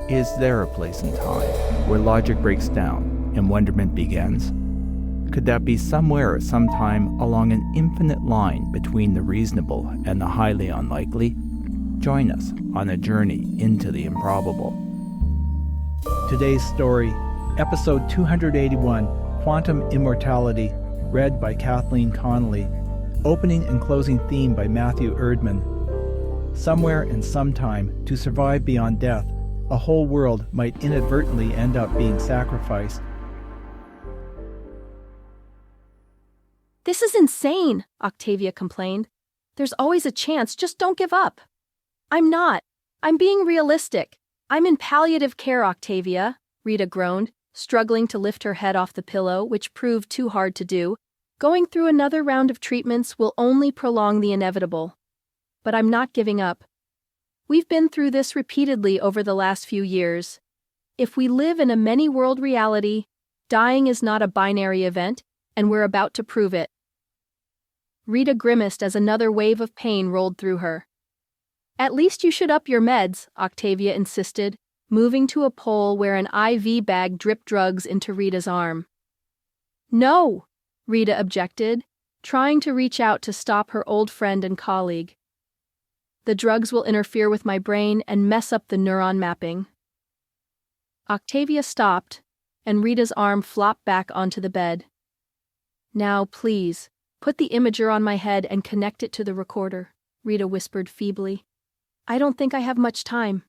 Is there a place in time where logic breaks down and wonderment begins? Could that be somewhere at some time along an infinite line between the reasonable and the highly unlikely? Join us on a journey into the improbable. Today's story, episode 281, Quantum Immortality, read by Kathleen Connolly. Opening and closing theme by Matthew Erdmann. Somewhere and sometime, to survive beyond death, a whole world might inadvertently end up being sacrificed. "This is insane," Octavia complained. "There's always a chance, just don't give up." "I'm not. I'm being realistic. I'm in palliative care, Octavia," Rita groaned, struggling to lift her head off the pillow, which proved too hard to do. "Going through another round of treatments will only prolong the inevitable. But I'm not giving up. We've been through this repeatedly over the last few years. If we live in a many-world reality, dying is not a binary event, and we're about to prove it." Rita grimaced as another wave of pain rolled through her. "At least you should up your meds," Octavia insisted, moving to a pole where an IV bag dripped drugs into Rita's arm. "No," Rita objected, trying to reach out to stop her old friend and colleague. "The drugs will interfere with my brain and mess up the neuron mapping." Octavia stopped, and Rita's arm flopped back onto the bed. "Now, please, put the imager on my head and connect it to the recorder," Rita whispered feebly. "I don't think I have much time.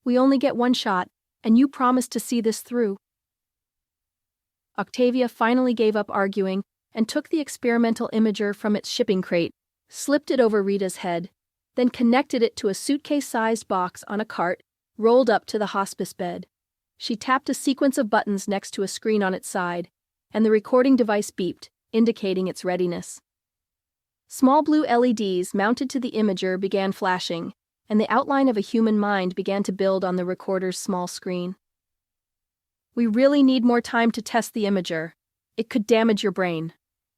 We only get one shot, and you promised to see this through." Octavia finally gave up arguing and took the experimental imager from its shipping crate, slipped it over Rita's head, then connected it to a suitcase-sized box on a cart rolled up to the hospice bed. She tapped a sequence of buttons next to a screen on its side, and the recording device beeped, indicating its readiness. Small blue LEDs mounted to the imager began flashing, and the outline of a human mind began to build on the recorder's small screen. "We really need more time to test the imager. It could damage your brain,"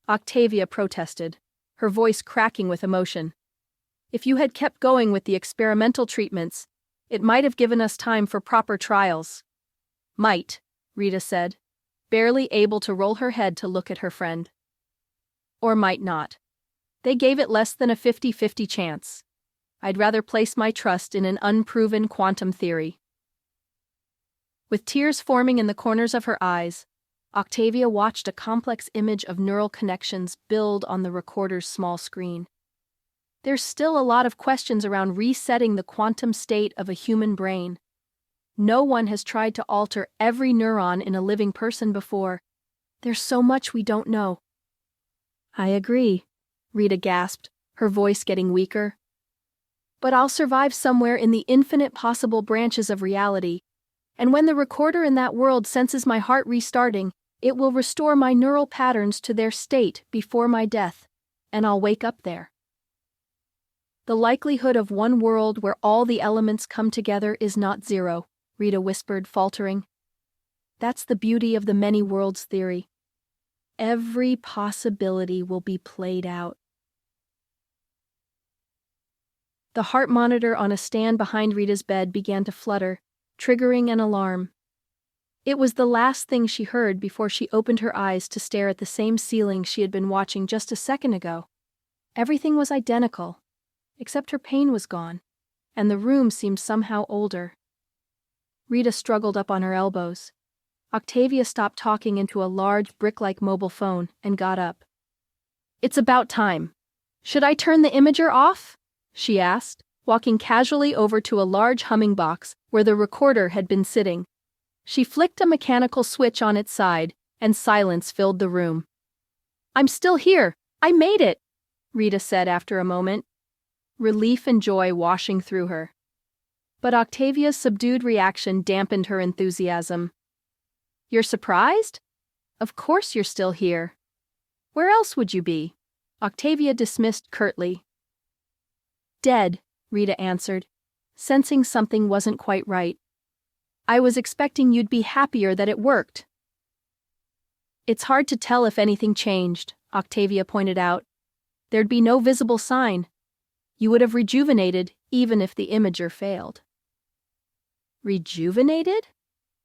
Octavia protested, her voice cracking with emotion. "If you had kept going with the experimental treatments, it might have given us time for proper trials." "Might," Rita said, barely able to roll her head to look at her friend. "Or might not. They gave it less than a 50-50 chance. I'd rather place my trust in an unproven quantum theory." With tears forming in the corners of her eyes, Octavia watched a complex image of neural connections build on the recorder's small screen. There's still a lot of questions around resetting the quantum state of a human brain. No one has tried to alter every neuron in a living person before. There's so much we don't know. "I agree," Rita gasped, her voice getting weaker. "But I'll survive somewhere in the infinite possible branches of reality, and when the recorder in that world senses my heart restarting, it will restore my neural patterns to their state before my death, and I'll wake up there." "The likelihood of one world where all the elements come together is not zero," Rita whispered, faltering. "That's the beauty of the many worlds theory. Every possibility will be played out." The heart monitor on a stand behind Rita's bed began to flutter, triggering an alarm. It was the last thing she heard before she opened her eyes to stare at the same ceiling she had been watching just a second ago. Everything was identical, except her pain was gone, and the room seemed somehow older. Rita struggled up on her elbows. Octavia stopped talking into a large brick-like mobile phone and got up. "It's about time. Should I turn the imager off?" she asked, walking casually over to a large humming box where the recorder had been sitting. She flicked a mechanical switch on its side, and silence filled the room. "I'm still here. I made it," Rita said after a moment, relief and joy washing through her. But Octavia's subdued reaction dampened her enthusiasm. "You're surprised? Of course you're still here. Where else would you be?" Octavia dismissed curtly. "Dead," Rita answered, sensing something wasn't quite right. "I was expecting you'd be happier that it worked." "It's hard to tell if anything changed," Octavia pointed out. "There'd be no visible sign. You would have rejuvenated even if the imager failed." Rejuvenated?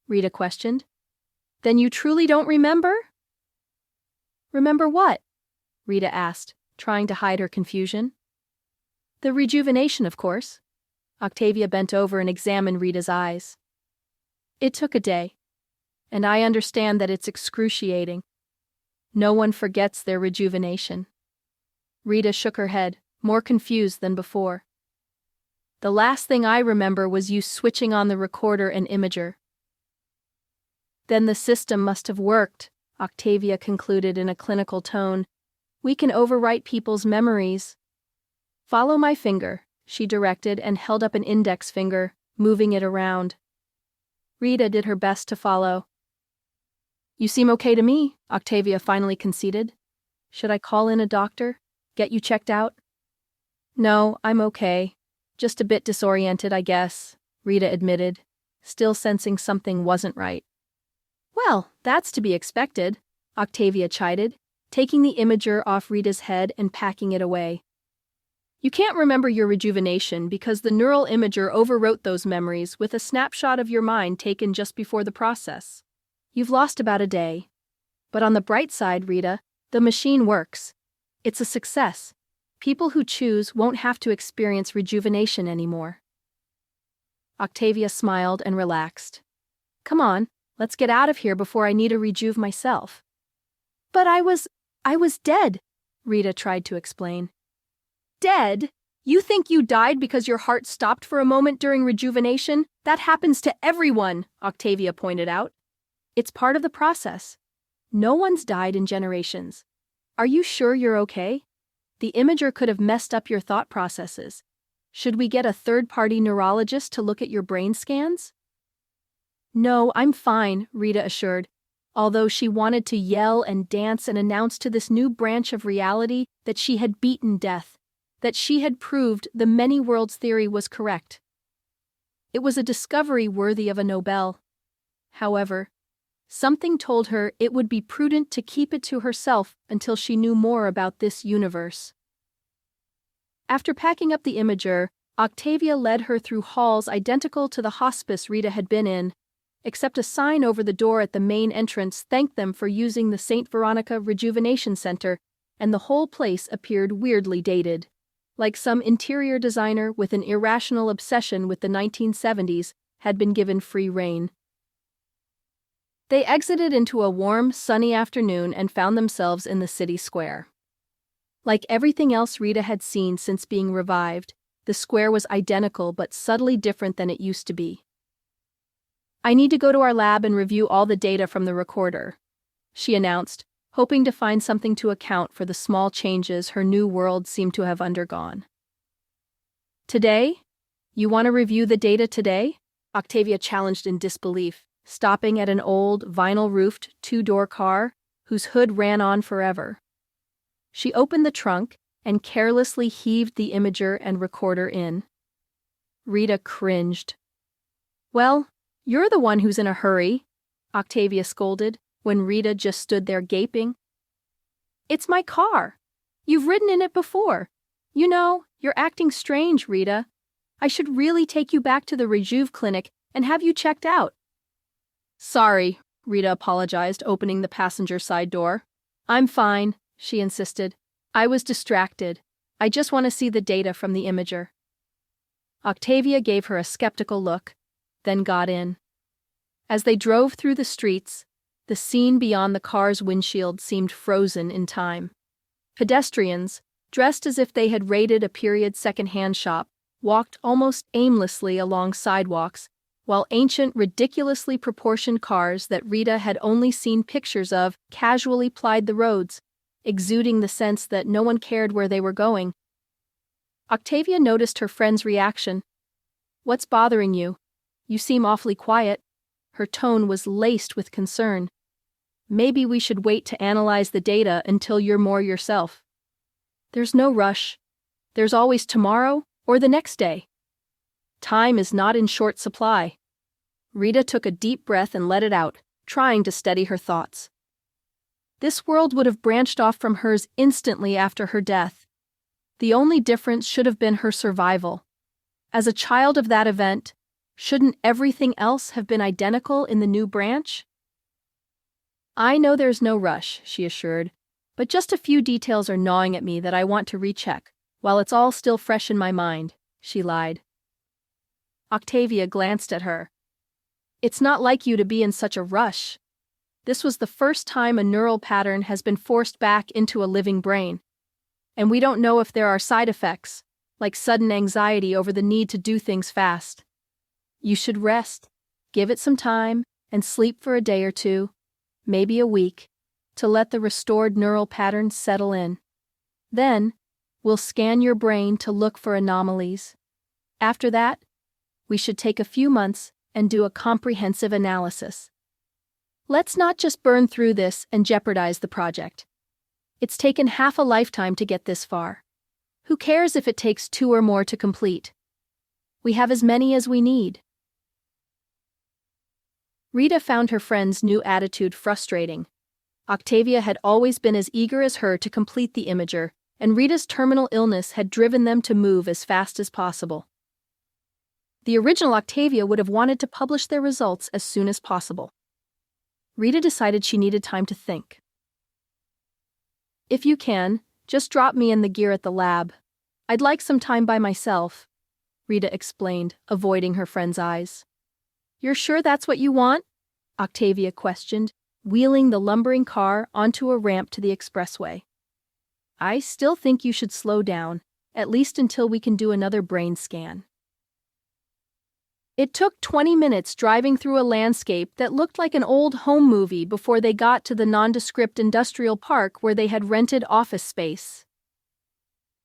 Rita questioned. Then you truly don't remember? Remember what? Rita asked, trying to hide her confusion. The rejuvenation, of course. Octavia bent over and examined Rita's eyes. It took a day, and I understand that it's excruciating. No one forgets their rejuvenation. Rita shook her head, more confused than before. The last thing I remember was you switching on the recorder and imager. Then the system must have worked, Octavia concluded in a clinical tone. We can overwrite people's memories. Follow my finger, she directed and held up an index finger, moving it around. Rita did her best to follow. You seem okay to me, Octavia finally conceded. Should I call in a doctor? Get you checked out? No, I'm okay. Just a bit disoriented, I guess, Rita admitted, still sensing something wasn't right. Well, that's to be expected, Octavia chided, taking the imager off Rita's head and packing it away. You can't remember your rejuvenation because the neural imager overwrote those memories with a snapshot of your mind taken just before the process. You've lost about a day. But on the bright side, Rita, the machine works. It's a success. People who choose won't have to experience rejuvenation anymore. Octavia smiled and relaxed. Come on, let's get out of here before I need a rejuve myself. But I was dead, Rita tried to explain. Dead? You think you died because your heart stopped for a moment during rejuvenation? That happens to everyone, Octavia pointed out. It's part of the process. No one's died in generations. Are you sure you're okay? The imager could have messed up your thought processes. Should we get a third-party neurologist to look at your brain scans? No, I'm fine, Rita assured, although she wanted to yell and dance and announce to this new branch of reality that she had beaten death, that she had proved the many worlds theory was correct. It was a discovery worthy of a Nobel. However, something told her it would be prudent to keep it to herself until she knew more about this universe. After packing up the imager, Octavia led her through halls identical to the hospice Rita had been in, except a sign over the door at the main entrance thanked them for using the St. Veronica Rejuvenation Center, and the whole place appeared weirdly dated. Like some interior designer with an irrational obsession with the 1970s had been given free rein. They exited into a warm, sunny afternoon and found themselves in the city square. Like everything else Rita had seen since being revived, the square was identical but subtly different than it used to be. I need to go to our lab and review all the data from the recorder, she announced, hoping to find something to account for the small changes her new world seemed to have undergone. Today? You want to review the data today? Octavia challenged in disbelief, stopping at an old, vinyl-roofed, two-door car whose hood ran on forever. She opened the trunk and carelessly heaved the imager and recorder in. Rita cringed. Well, you're the one who's in a hurry, Octavia scolded, when Rita just stood there gaping. It's my car. You've ridden in it before. You know, you're acting strange, Rita. I should really take you back to the Rejuve clinic and have you checked out. Sorry, Rita apologized, opening the passenger side door. I'm fine, she insisted. I was distracted. I just want to see the data from the imager. Octavia gave her a skeptical look, then got in. As they drove through the streets, the scene beyond the car's windshield seemed frozen in time. Pedestrians, dressed as if they had raided a period second-hand shop, walked almost aimlessly along sidewalks, while ancient, ridiculously proportioned cars that Rita had only seen pictures of casually plied the roads, exuding the sense that no one cared where they were going. Octavia noticed her friend's reaction. What's bothering you? You seem awfully quiet. Her tone was laced with concern. Maybe we should wait to analyze the data until you're more yourself. There's no rush. There's always tomorrow or the next day. Time is not in short supply. Rita took a deep breath and let it out, trying to steady her thoughts. This world would have branched off from hers instantly after her death. The only difference should have been her survival. As a child of that event, Shouldn't everything else have been identical in the new branch? I know there's no rush, she assured, but just a few details are gnawing at me that I want to recheck, while it's all still fresh in my mind, she lied. Octavia glanced at her. It's not like you to be in such a rush. This was the first time a neural pattern has been forced back into a living brain. And we don't know if there are side effects, like sudden anxiety over the need to do things fast. You should rest, give it some time, and sleep for a day or two, maybe a week, to let the restored neural patterns settle in. Then, we'll scan your brain to look for anomalies. After that, we should take a few months and do a comprehensive analysis. Let's not just burn through this and jeopardize the project. It's taken half a lifetime to get this far. Who cares if it takes 2 or more to complete? We have as many as we need. Rita found her friend's new attitude frustrating. Octavia had always been as eager as her to complete the imager, and Rita's terminal illness had driven them to move as fast as possible. The original Octavia would have wanted to publish their results as soon as possible. Rita decided she needed time to think. If you can, just drop me in the gear at the lab. I'd like some time by myself, Rita explained, avoiding her friend's eyes. You're sure that's what you want? Octavia questioned, wheeling the lumbering car onto a ramp to the expressway. I still think you should slow down, at least until we can do another brain scan. It took 20 minutes driving through a landscape that looked like an old home movie before they got to the nondescript industrial park where they had rented office space.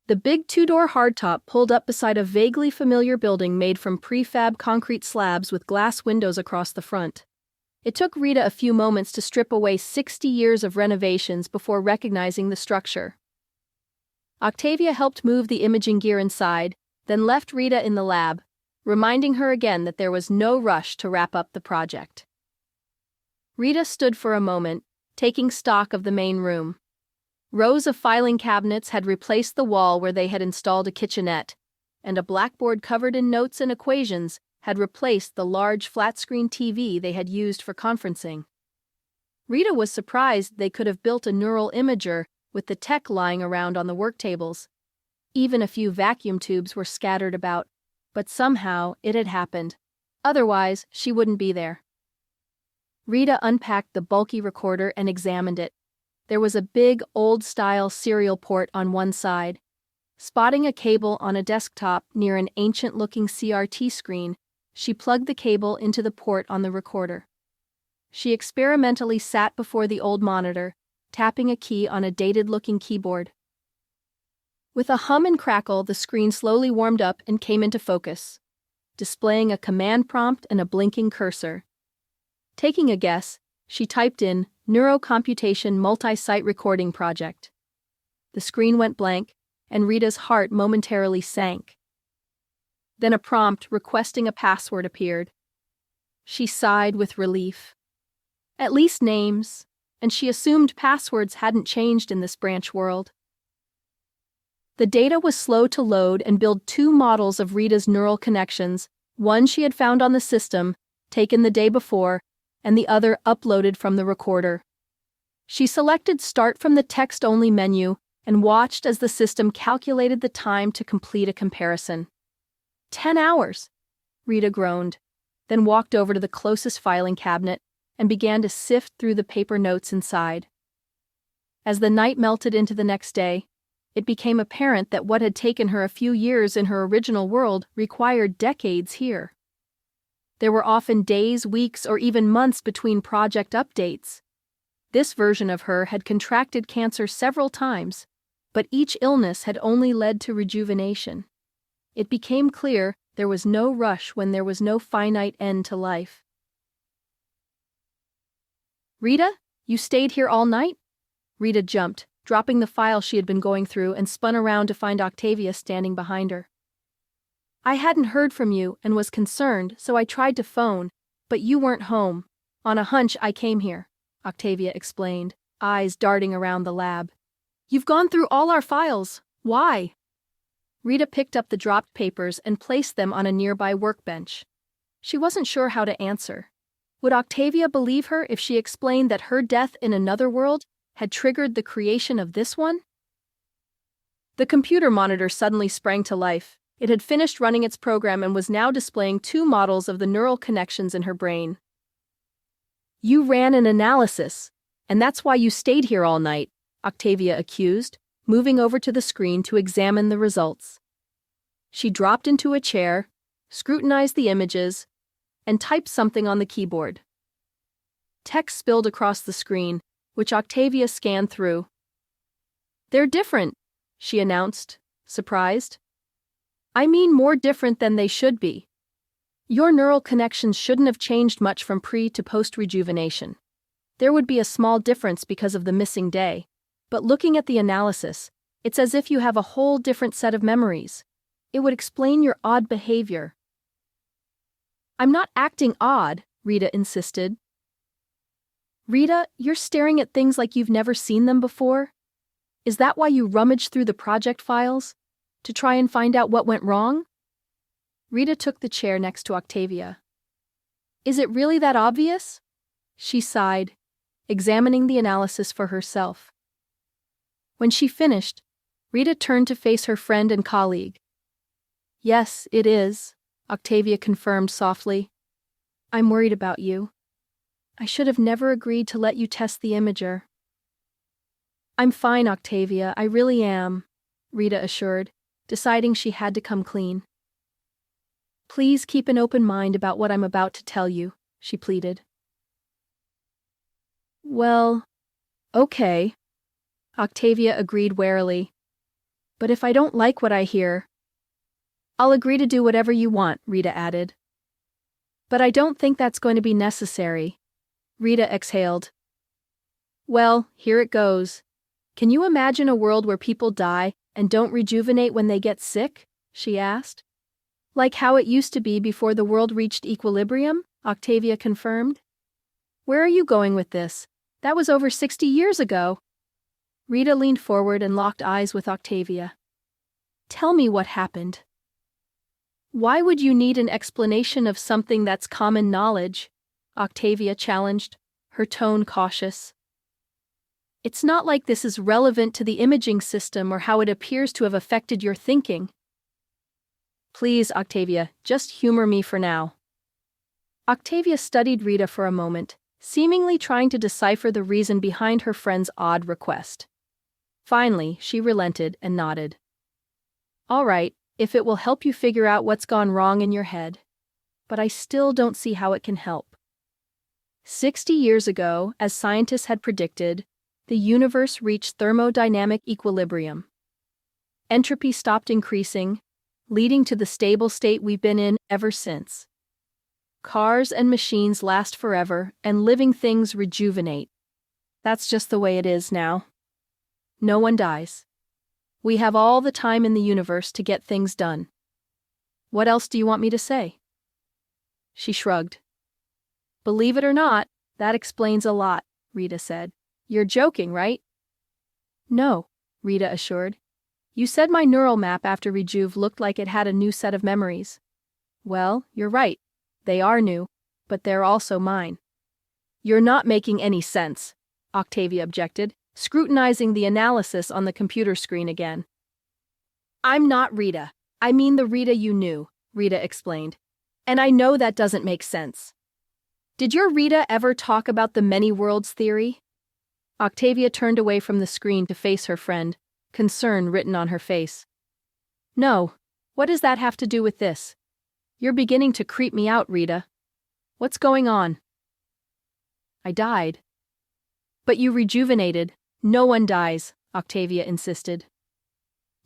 The big 2-door hardtop pulled up beside a vaguely familiar building made from prefab concrete slabs with glass windows across the front. It took Rita a few moments to strip away 60 years of renovations before recognizing the structure. Octavia helped move the imaging gear inside, then left Rita in the lab, reminding her again that there was no rush to wrap up the project. Rita stood for a moment, taking stock of the main room. Rows of filing cabinets had replaced the wall where they had installed a kitchenette, and a blackboard covered in notes and equations had replaced the large flat-screen TV they had used for conferencing. Rita was surprised they could have built a neural imager with the tech lying around on the work tables. Even a few vacuum tubes were scattered about, but somehow it had happened. Otherwise, she wouldn't be there. Rita unpacked the bulky recorder and examined it. There was a big, old-style serial port on one side. Spotting a cable on a desktop near an ancient-looking CRT screen, she plugged the cable into the port on the recorder. She experimentally sat before the old monitor, tapping a key on a dated-looking keyboard. With a hum and crackle, the screen slowly warmed up and came into focus, displaying a command prompt and a blinking cursor. Taking a guess, she typed in Neurocomputation Multi-Site Recording Project. The screen went blank, and Rita's heart momentarily sank. Then a prompt requesting a password appeared. She sighed with relief. At least names, and she assumed passwords hadn't changed in this branch world. The data was slow to load and build 2 models of Rita's neural connections, one she had found on the system, taken the day before, and the other uploaded from the recorder. She selected Start from the text-only menu and watched as the system calculated the time to complete a comparison. 10 hours, Rita groaned, then walked over to the closest filing cabinet and began to sift through the paper notes inside. As the night melted into the next day, it became apparent that what had taken her a few years in her original world required decades here. There were often days, weeks, or even months between project updates. This version of her had contracted cancer several times, but each illness had only led to rejuvenation. It became clear there was no rush when there was no finite end to life. Rita, you stayed here all night? Rita jumped, dropping the file she had been going through, and spun around to find Octavia standing behind her. I hadn't heard from you and was concerned, so I tried to phone, but you weren't home. On a hunch, I came here, Octavia explained, eyes darting around the lab. You've gone through all our files. Why? Rita picked up the dropped papers and placed them on a nearby workbench. She wasn't sure how to answer. Would Octavia believe her if she explained that her death in another world had triggered the creation of this one? The computer monitor suddenly sprang to life. It had finished running its program and was now displaying 2 models of the neural connections in her brain. "You ran an analysis, and that's why you stayed here all night," Octavia accused, moving over to the screen to examine the results. She dropped into a chair, scrutinized the images, and typed something on the keyboard. Text spilled across the screen, which Octavia scanned through. "They're different," she announced, surprised. "I mean more different than they should be. Your neural connections shouldn't have changed much from pre to post-rejuvenation. There would be a small difference because of the missing day, but looking at the analysis, it's as if you have a whole different set of memories. It would explain your odd behavior." "I'm not acting odd," Rita insisted. "Rita, you're staring at things like you've never seen them before? Is that why you rummaged through the project files? To try and find out what went wrong?" Rita took the chair next to Octavia. "Is it really that obvious?" She sighed, examining the analysis for herself. When she finished, Rita turned to face her friend and colleague. "Yes, it is," Octavia confirmed softly. "I'm worried about you. I should have never agreed to let you test the imager." "I'm fine, Octavia, I really am," Rita assured, deciding she had to come clean. "Please keep an open mind about what I'm about to tell you," she pleaded. "Well, okay," Octavia agreed warily. "But if I don't like what I hear—" "I'll agree to do whatever you want," Rita added. "But I don't think that's going to be necessary," Rita exhaled. "Well, here it goes. Can you imagine a world where people die and don't rejuvenate when they get sick?" she asked. "Like how it used to be before the world reached equilibrium," Octavia confirmed. "Where are you going with this? That was over 60 years ago." Rita leaned forward and locked eyes with Octavia. "Tell me what happened." "Why would you need an explanation of something that's common knowledge?" Octavia challenged, her tone cautious. "It's not like this is relevant to the imaging system or how it appears to have affected your thinking." "Please, Octavia, just humor me for now." Octavia studied Rita for a moment, seemingly trying to decipher the reason behind her friend's odd request. Finally, she relented and nodded. "All right, if it will help you figure out what's gone wrong in your head. But I still don't see how it can help. 60 years ago, as scientists had predicted, the universe reached thermodynamic equilibrium. Entropy stopped increasing, leading to the stable state we've been in ever since. Cars and machines last forever, and living things rejuvenate. That's just the way it is now. No one dies. We have all the time in the universe to get things done. What else do you want me to say?" She shrugged. "Believe it or not, that explains a lot," Rita said. "You're joking, right?" "No," Rita assured. "You said my neural map after Rejuve looked like it had a new set of memories. Well, you're right. They are new, but they're also mine." "You're not making any sense," Octavia objected, scrutinizing the analysis on the computer screen again. "I'm not Rita. I mean the Rita you knew," Rita explained. "And I know that doesn't make sense. Did your Rita ever talk about the many worlds theory?" Octavia turned away from the screen to face her friend, concern written on her face. "No, what does that have to do with this? You're beginning to creep me out, Rita. What's going on?" "I died." "But you rejuvenated. No one dies," Octavia insisted.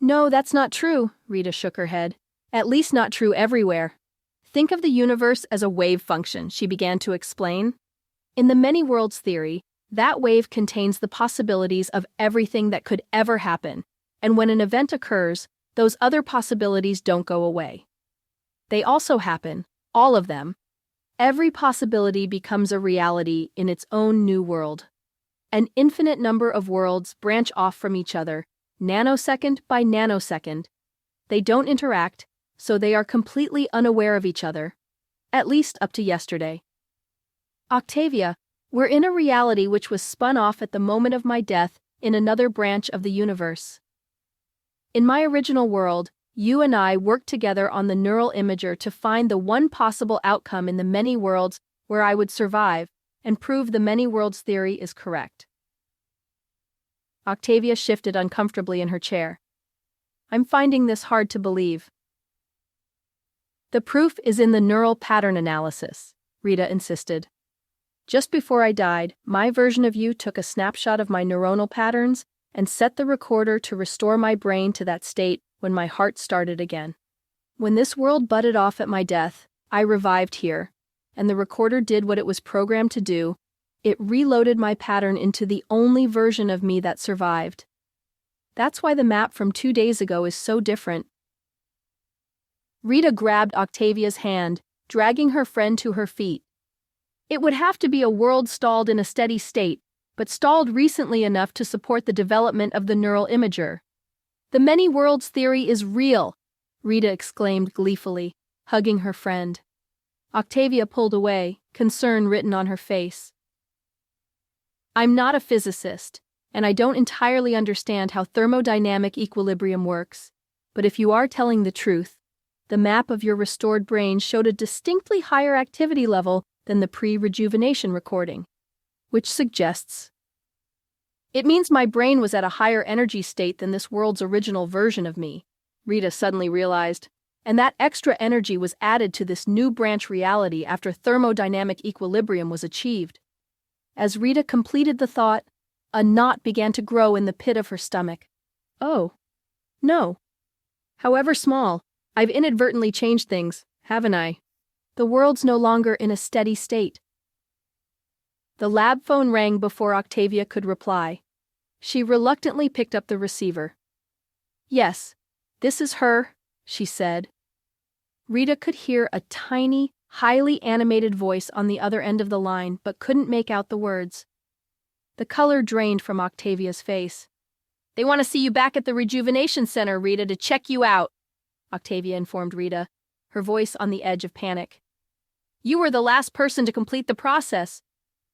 "No, that's not true," Rita shook her head. "At least not true everywhere. Think of the universe as a wave function," she began to explain. "In the many worlds theory, that wave contains the possibilities of everything that could ever happen, and when an event occurs, those other possibilities don't go away. They also happen, all of them. Every possibility becomes a reality in its own new world. An infinite number of worlds branch off from each other, nanosecond by nanosecond. They don't interact, so they are completely unaware of each other. At least up to yesterday. Octavia, we're in a reality which was spun off at the moment of my death in another branch of the universe. In my original world, you and I worked together on the neural imager to find the one possible outcome in the many worlds where I would survive and prove the many worlds theory is correct. Octavia shifted uncomfortably in her chair. I'm finding this hard to believe. The proof is in the neural pattern analysis, Rita insisted. Just before I died, my version of you took a snapshot of my neuronal patterns and set the recorder to restore my brain to that state when my heart started again. When this world butted off at my death, I revived here, and the recorder did what it was programmed to do. It reloaded my pattern into the only version of me that survived. That's why the map from 2 days ago is so different. Rita grabbed Octavia's hand, dragging her friend to her feet. It would have to be a world stalled in a steady state, but stalled recently enough to support the development of the neural imager. The many worlds theory is real, Rita exclaimed gleefully, hugging her friend. Octavia pulled away, concern written on her face. I'm not a physicist, and I don't entirely understand how thermodynamic equilibrium works, but if you are telling the truth, the map of your restored brain showed a distinctly higher activity level than the pre-rejuvenation recording, which suggests it means my brain was at a higher energy state than this world's original version of me, Rita suddenly realized, and that extra energy was added to this new branch reality after thermodynamic equilibrium was achieved. As Rita completed the thought, a knot began to grow in the pit of her stomach. Oh, no. However small, I've inadvertently changed things, haven't I? The world's no longer in a steady state. The lab phone rang before Octavia could reply. She reluctantly picked up the receiver. Yes, this is her, she said. Rita could hear a tiny, highly animated voice on the other end of the line, but couldn't make out the words. The color drained from Octavia's face. They want to see you back at the Rejuvenation Center, Rita, to check you out, Octavia informed Rita, her voice on the edge of panic. You were the last person to complete the process.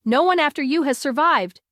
No one after you has survived.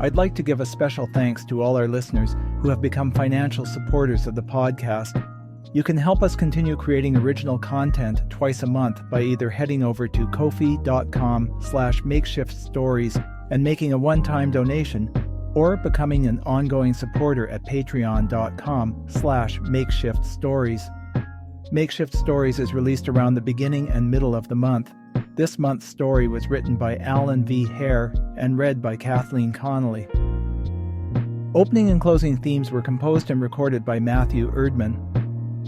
I'd like to give a special thanks to all our listeners who have become financial supporters of the podcast. You can help us continue creating original content twice a month by either heading over to ko-fi.com/makeshiftstories and making a one-time donation, or becoming an ongoing supporter at patreon.com/makeshiftstories. Makeshift Stories is released around the beginning and middle of the month. This month's story was written by Alan V. Hare and read by Kathleen Connolly. Opening and closing themes were composed and recorded by Matthew Erdmann.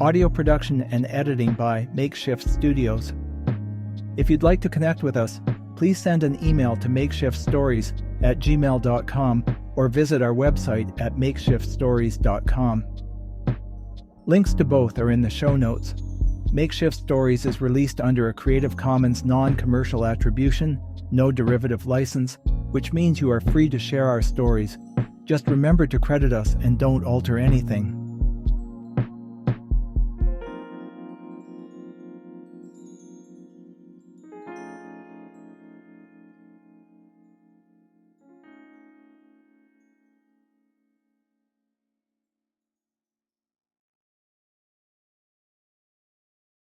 Audio production and editing by Makeshift Studios. If you'd like to connect with us, please send an email to makeshiftstories@gmail.com or visit our website at makeshiftstories.com. Links to both are in the show notes. Makeshift Stories is released under a Creative Commons non-commercial attribution, no derivative license, which means you are free to share our stories. Just remember to credit us and don't alter anything.